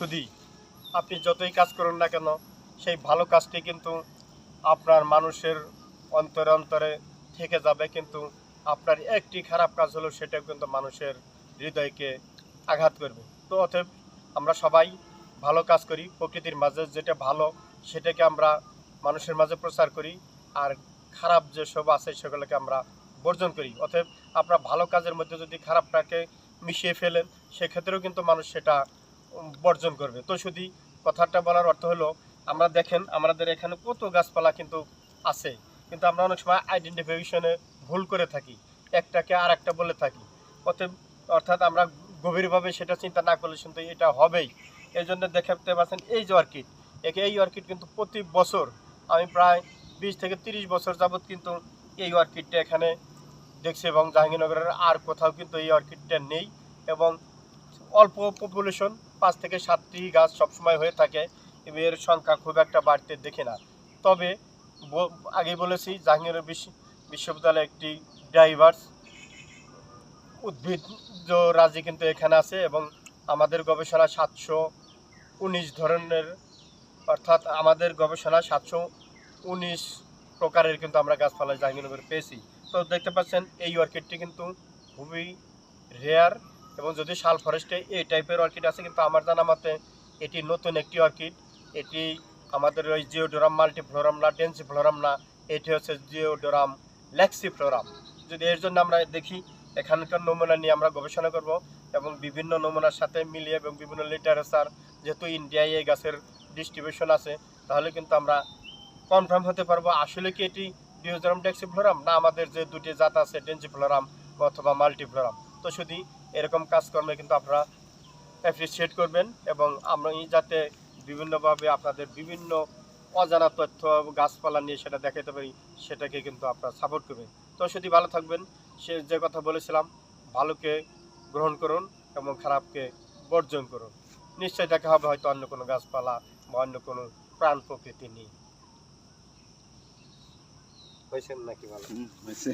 ওষুধই। আপনি যতই কাজ করুন না কেন, সেই ভালো কাজটি কিন্তু আপনার মানুষের অন্তরে অন্তরে থেকে যাবে, কিন্তু আপনার একটি খারাপ কাজ হলো সেটা কিন্তু মানুষের হৃদয়কে আঘাত করবে। তো অতএব আমরা সবাই ভালো কাজ করি, প্রকৃতির মাঝে যেটা ভালো সেটাকে আমরা মানুষের মাঝে প্রচার করি, আর খারাপ যেসব আছে সেগুলোকে আমরা বর্জন করি। অতএব আপনার ভালো কাজের মধ্যে যদি খারাপটাকে মিশিয়ে ফেলেন, সেক্ষেত্রেও কিন্তু মানুষ সেটা বর্জন করবে। তো শুধু কথাটা বলার অর্থ হলো, আমরা দেখেন আমাদের এখানে কত গাছপালা কিন্তু আছে, কিন্তু আমরা অনেক সময় আইডেন্টিফিকেশনে ভুল করে থাকি, একটাকে আর একটা বলে থাকি। অতএব অর্থাৎ আমরা গভীরভাবে সেটা চিন্তা না করলে কিন্তু এটা হবেই। এই জন্য দেখতে পাচ্ছেন এই যে অর্কিড, এই অর্কিড কিন্তু প্রতি বছর আমি প্রায় 20 থেকে 30 বছর যাবৎ কিন্তু এই অর্কিডটা এখানে দেখছি, এবং জাহাঙ্গীরনগরের আর কোথাও কিন্তু এই অর্কিডটা নেই। এবং অল্প পপুলেশন, 5 থেকে 7টি গাছ সবসময় হয়ে থাকে, এর সংখ্যা খুব একটা বাড়তে দেখি না। তবে আগেই বলেছি জাহাঙ্গীরনগর বিশ্ববিদ্যালয় একটি ডাইভার্স উদ্ভিদ রাজি কিন্তু এখানে আছে, এবং আমাদের গবেষণা 719 ধরনের, অর্থাৎ আমাদের গবেষণা 719 প্রকারের কিন্তু আমরা গাছপালা জাহাঙ্গীরনগরে পেয়েছি। তো দেখতে পাচ্ছেন এই অর্কিডটি কিন্তু খুবই রেয়ার, এবং যদি শাল ফরেস্টে এই টাইপের অর্কিড আছে, কিন্তু আমার জানা মতে এটি নতুন একটি অর্কিড। এটি আমাদের ওই জিওডোরাম মাল্টিফ্লোরাম না, ডেন্সিফ্লোরাম না, এটি হচ্ছে জিওডোরাম লেক্সিফ্লোরাম। যদি এর জন্য আমরা দেখি, এখানকার নমুনা নিয়ে আমরা গবেষণা করব, এবং বিভিন্ন নমুনার সাথে মিলিয়ে এবং বিভিন্ন লিটারেচার, যেহেতু ইন্ডিয়ায় এই গাছের ডিস্ট্রিবিউশন আছে, তাহলে কিন্তু আমরা কনফার্ম হতে পারবো আসলে কি এটি ডিওজোরাম ডেক্সিফ্লোরাম না আমাদের যে দুটি জাত আছে ডেন্সিফ্লোরাম অথবা মাল্টিফ্লোরাম। তো শুধু এরকম কাজকর্মে কিন্তু আপনারা অ্যাপ্রিসিয়েট করবেন, এবং আমরা যাতে বিভিন্নভাবে আপনাদের বিভিন্ন অজানা তথ্য গাছপালা নিয়ে সেটা দেখাতে পারি, সেটাকে কিন্তু আপনারা সাপোর্ট করবেন। তো শুধু ভালো থাকবেন, সে যে কথা বলেছিলাম, ভালোকে গ্রহণ করুন এবং খারাপকে বর্জন করুন। নিশ্চয়ই দেখা হবে হয়তো অন্য কোনো গাছপালা বা অন্য কোনো প্রাণ প্রকৃতি নিয়ে। হয়েছেন নাকি ভালো? হয়েছে।